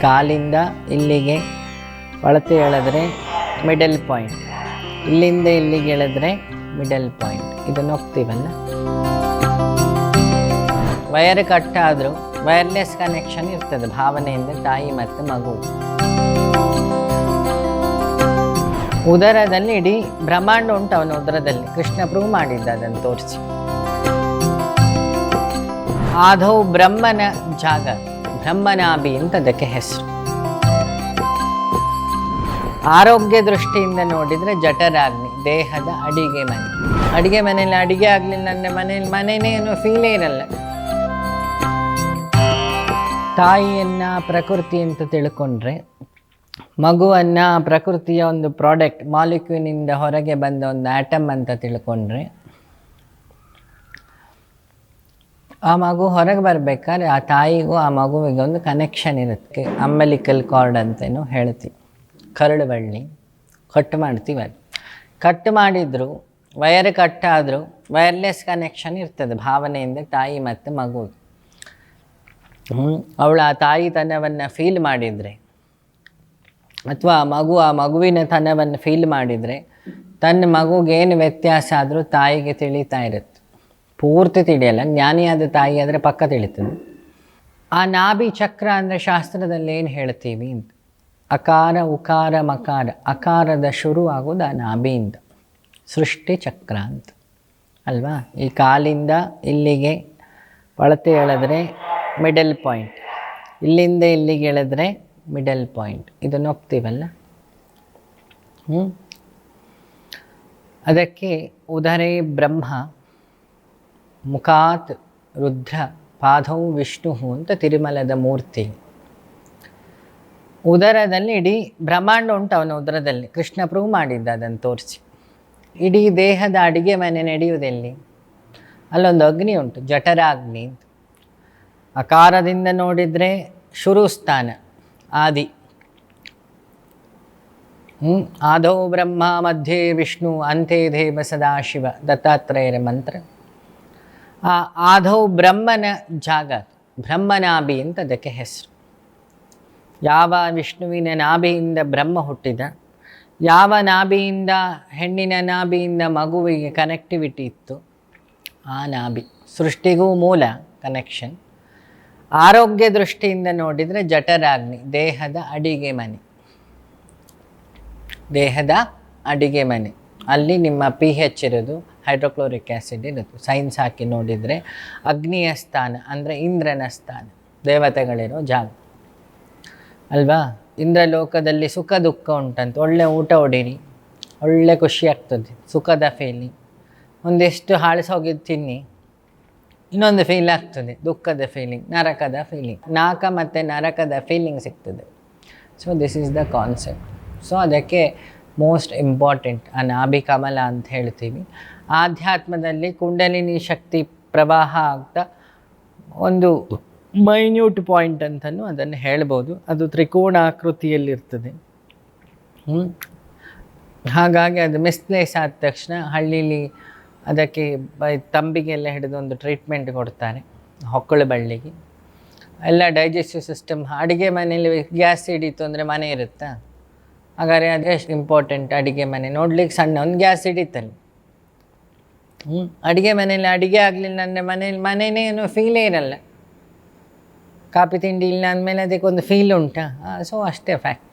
ಕಾಲಿಂದ ಇಲ್ಲಿಗೆ ಒಳತೆ ಎಳೆದ್ರೆ middle point, ಇಲ್ಲಿಂದ ಇಲ್ಲಿಗೆ ಎಳೆದ್ರೆ ಮಿಡಲ್ ಪಾಯಿಂಟ್. ಇದನ್ನು ಹೋಗ್ತೀವಲ್ಲ, ವಯರ್ ಕಟ್ ಆದರೂ ವೈರ್ಲೆಸ್ ಕನೆಕ್ಷನ್ ಇರ್ತದೆ ಭಾವನೆಯಿಂದ ತಾಯಿ ಮತ್ತು ಮಗು. ಉದರದಲ್ಲಿ ಇಡೀ ಬ್ರಹ್ಮಾಂಡ ಉಂಟು ಅವನ ಉದರದಲ್ಲಿ. ಕೃಷ್ಣ ಪ್ರೂವ್ ಮಾಡಿದ್ದ ಅದನ್ನು ತೋರಿಸಿ. ಆದೌ ಬ್ರಹ್ಮನ ಜಾಗ, ಬ್ರಹ್ಮನಾಭಿ ಅಂತ ಅದಕ್ಕೆ ಹೆಸರು. ಆರೋಗ್ಯ ದೃಷ್ಟಿಯಿಂದ ನೋಡಿದರೆ ಜಠರಾಗ್ನಿ, ದೇಹದ ಅಡಿಗೆ ಮನೆ. ಅಡಿಗೆ ಮನೆಯಲ್ಲಿ ಅಡಿಗೆ ಆಗಲಿಲ್ಲ ಅಂದರೆ ಮನೇಲಿ ಏನೋ ಫೀಲೇ ಇರಲ್ಲ. ತಾಯಿಯನ್ನು ಪ್ರಕೃತಿ ಅಂತ ತಿಳ್ಕೊಂಡ್ರೆ, ಮಗುವನ್ನು ಪ್ರಕೃತಿಯ ಒಂದು ಪ್ರಾಡಕ್ಟ್, ಮಾಲಿಕ್ಯೂಲಿನಿಂದ ಹೊರಗೆ ಬಂದ ಒಂದು ಆಟಮ್ ಅಂತ ತಿಳ್ಕೊಂಡ್ರೆ, ಆ ಮಗು ಹೊರಗೆ ಬರಬೇಕಾದ್ರೆ ಆ ತಾಯಿಗೂ ಆ ಮಗುವಿಗೆ ಒಂದು ಕನೆಕ್ಷನ್ ಇರುತ್ತೆ. ಅಂಬಲಿಕಲ್ ಕಾರ್ಡ್ ಅಂತೇನೋ ಹೇಳ್ತೀವಿ, ಕರಳು ಬಳ್ಳಿ ಕಟ್ ಮಾಡ್ತೀವಿ. ಅದು ಕಟ್ ಮಾಡಿದ್ರು, ವಯರ್ ಕಟ್ ಆದರೂ ವೈರ್ಲೆಸ್ ಕನೆಕ್ಷನ್ ಇರ್ತದೆ ಭಾವನೆಯಿಂದ ತಾಯಿ ಮತ್ತು ಮಗು. ಅವಳು ಆ ತಾಯಿ ತನವನ್ನು ಫೀಲ್ ಮಾಡಿದರೆ, ಅಥವಾ ಮಗು ಆ ಮಗುವಿನ ತನವನ್ನು ಫೀಲ್ ಮಾಡಿದರೆ, ತನ್ನ ಮಗುಗೇನು ವ್ಯತ್ಯಾಸ ಆದರೂ ತಾಯಿಗೆ ತಿಳಿತಾ ಇರುತ್ತೆ. ಪೂರ್ತಿ ತಿಳಿಯಲ್ಲ, ಜ್ಞಾನಿಯಾದ ತಾಯಿ ಆದರೆ ಪಕ್ಕ ತಿಳಿತದೆ. ಆ ನಾಭಿ ಚಕ್ರ ಅಂದರೆ ಶಾಸ್ತ್ರದಲ್ಲಿ ಏನು ಹೇಳ್ತೀವಿ ಅಂತ, ಅಕಾರ ಉಕಾರ ಮಕಾರ, ಅಕಾರದ ಶುರು ಆಗೋದು ಆ ನಾಭಿಯಿಂದ, ಸೃಷ್ಟಿ ಚಕ್ರ ಅಂತ ಅಲ್ವಾ. ಈ ಕಾಲಿಂದ ಇಲ್ಲಿಗೆ ಒಳತೆ ಎಳೆದ್ರೆ ಮಿಡಲ್ ಪಾಯಿಂಟ್, ಇಲ್ಲಿಂದ ಇಲ್ಲಿಗೆ ಎಳೆದ್ರೆ ಮಿಡಲ್ ಪಾಯಿಂಟ್. ಇದನ್ನು ಹೋಗ್ತೀವಲ್ಲ. ಅದಕ್ಕೆ ಉದರೇ ಬ್ರಹ್ಮ, ಮುಖಾತ್ ರುದ್ರ, ಪಾದೌ ವಿಷ್ಣು ಅಂತ ತಿರುಮಲದ ಮೂರ್ತಿ. ಉದರದಲ್ಲಿ ಇಡೀ ಬ್ರಹ್ಮಾಂಡ ಉಂಟು ಅವನ ಉದರದಲ್ಲಿ. ಕೃಷ್ಣ ಪ್ರೂವ್ ಮಾಡಿದ್ದ ಅದನ್ನು ತೋರಿಸಿ. ಇಡೀ ದೇಹದ ಅಡಿಗೆ ಮನೆ ನಡೆಯುವುದೆಲ್ಲಿ? ಅಲ್ಲೊಂದು ಅಗ್ನಿ ಉಂಟು, ಜಠರಾಗ್ನಿ ಅಂತ. ಅಕಾರದಿಂದ ನೋಡಿದರೆ ಶುರು ಸ್ಥಾನ, ಆದಿ. ಆದೌ ಬ್ರಹ್ಮ ಮಧ್ಯೆ ವಿಷ್ಣು ಅಂತೆ ದೇವ ಸದಾಶಿವ, ದತ್ತಾತ್ರೇಯರ ಮಂತ್ರ. ಆ ಆದೌ ಬ್ರಹ್ಮನ ಜಾಗ, ಬ್ರಹ್ಮನಾಭಿ ಅಂತ ಅದಕ್ಕೆ ಹೆಸರು. ಯಾವ ವಿಷ್ಣುವಿನ ನಾಭಿಯಿಂದ ಬ್ರಹ್ಮ ಹುಟ್ಟಿದ, ಯಾವ ನಾಭಿಯಿಂದ, ಹೆಣ್ಣಿನ ನಾಭಿಯಿಂದ ಮಗುವಿಗೆ ಕನೆಕ್ಟಿವಿಟಿ ಇತ್ತು, ಆ ನಾಭಿ ಸೃಷ್ಟಿಗೂ ಮೂಲ ಕನೆಕ್ಷನ್. ಆರೋಗ್ಯ ದೃಷ್ಟಿಯಿಂದ ನೋಡಿದರೆ ಜಠರಾಗ್ನಿ, ದೇಹದ ಅಡಿಗೆ ಮನೆ. ದೇಹದ ಅಡಿಗೆ ಮನೆ, ಅಲ್ಲಿ ನಿಮ್ಮ pH ಇರೋದು, ಹೈಡ್ರೋಕ್ಲೋರಿಕ್ ಆ್ಯಸಿಡ್ ಇರೋದು. ಸೈನ್ಸ್ ಹಾಕಿ ನೋಡಿದರೆ ಅಗ್ನಿಯ ಸ್ಥಾನ ಅಂದರೆ ಇಂದ್ರನ ಸ್ಥಾನ, ದೇವತೆಗಳಿರೋ ಜಾಗ ಅಲ್ವಾ. ಇಂದ್ರಲೋಕದಲ್ಲಿ ಸುಖ ದುಃಖ ಉಂಟಂತ. ಒಳ್ಳೆ ಊಟ ಹೊಡೀರಿ, ಒಳ್ಳೆ ಖುಷಿ ಆಗ್ತದೆ, ಸುಖದ ಫೀಲಿಂಗ್. ಒಂದಿಷ್ಟು ಹಾಳಿಸೋಗಿದ್ದು ತಿನ್ನಿ, ಇನ್ನೊಂದು ಫೀಲ್ ಆಗ್ತದೆ, ದುಃಖದ ಫೀಲಿಂಗ್, ನರಕದ ಫೀಲಿಂಗ್. ನಾಕ ಮತ್ತು ನರಕದ ಫೀಲಿಂಗ್ ಸಿಗ್ತದೆ. So this is the concept. So ಅದಕ್ಕೆ ಮೋಸ್ಟ್ ಇಂಪಾರ್ಟೆಂಟ್ ಆ ನಾಭಿ ಕಮಲ ಅಂತ ಹೇಳ್ತೀವಿ. ಆಧ್ಯಾತ್ಮದಲ್ಲಿ ಕುಂಡಲಿನಿ ಶಕ್ತಿ ಪ್ರವಾಹ ಆಗ್ತಾ ಒಂದು ಮೈನ್ಯೂಟ್ ಪಾಯಿಂಟ್ ಅಂತಲೂ ಅದನ್ನು ಹೇಳ್ಬೋದು. ಅದು ತ್ರಿಕೋಣಾಕೃತಿಯಲ್ಲಿರ್ತದೆ. ಹಾಗಾಗಿ ಅದು ಮಿಸ್ಪ್ಲೇಸ್ ಆದ ತಕ್ಷಣ ಹಳ್ಳೀಲಿ ಅದಕ್ಕೆ ತಂಬಿಗೆಲ್ಲ ಹಿಡಿದು ಒಂದು ಟ್ರೀಟ್ಮೆಂಟ್ ಕೊಡ್ತಾರೆ, ಹೊಕ್ಕಳು ಬಳ್ಳಿಗೆ. ಎಲ್ಲ ಡೈಜೆಸ್ಟಿವ್ ಸಿಸ್ಟಮ್. ಅಡುಗೆ ಮನೇಲಿ ಗ್ಯಾಸ್ ಹಿಡೀತು ಅಂದರೆ ಮನೆ ಇರುತ್ತಾ? ಹಾಗಾದ್ರೆ ಅದೆಷ್ಟು ಇಂಪಾರ್ಟೆಂಟ್ ಅಡುಗೆ ಮನೆ. ನೋಡ್ಲಿಕ್ಕೆ ಸಣ್ಣ ಒಂದು ಗ್ಯಾಸ್ ಹಿಡಿತಲ್ಲಿ. ಅಡುಗೆ ಮನೇಲಿ ಅಡುಗೆ ಆಗಲಿಲ್ಲ ಅಂದರೆ ಮನೇನೇ ಏನೋ ಫೀಲೇ ಇರಲ್ಲ. ಕಾಫಿ ತಿಂಡಿ ಇಲ್ಲ ಅಂದಮೇಲೆ ಅದಕ್ಕೊಂದು ಫೀಲ್ ಉಂಟಾ? ಸೊ ಅಷ್ಟೇ ಫ್ಯಾಕ್ಟ್.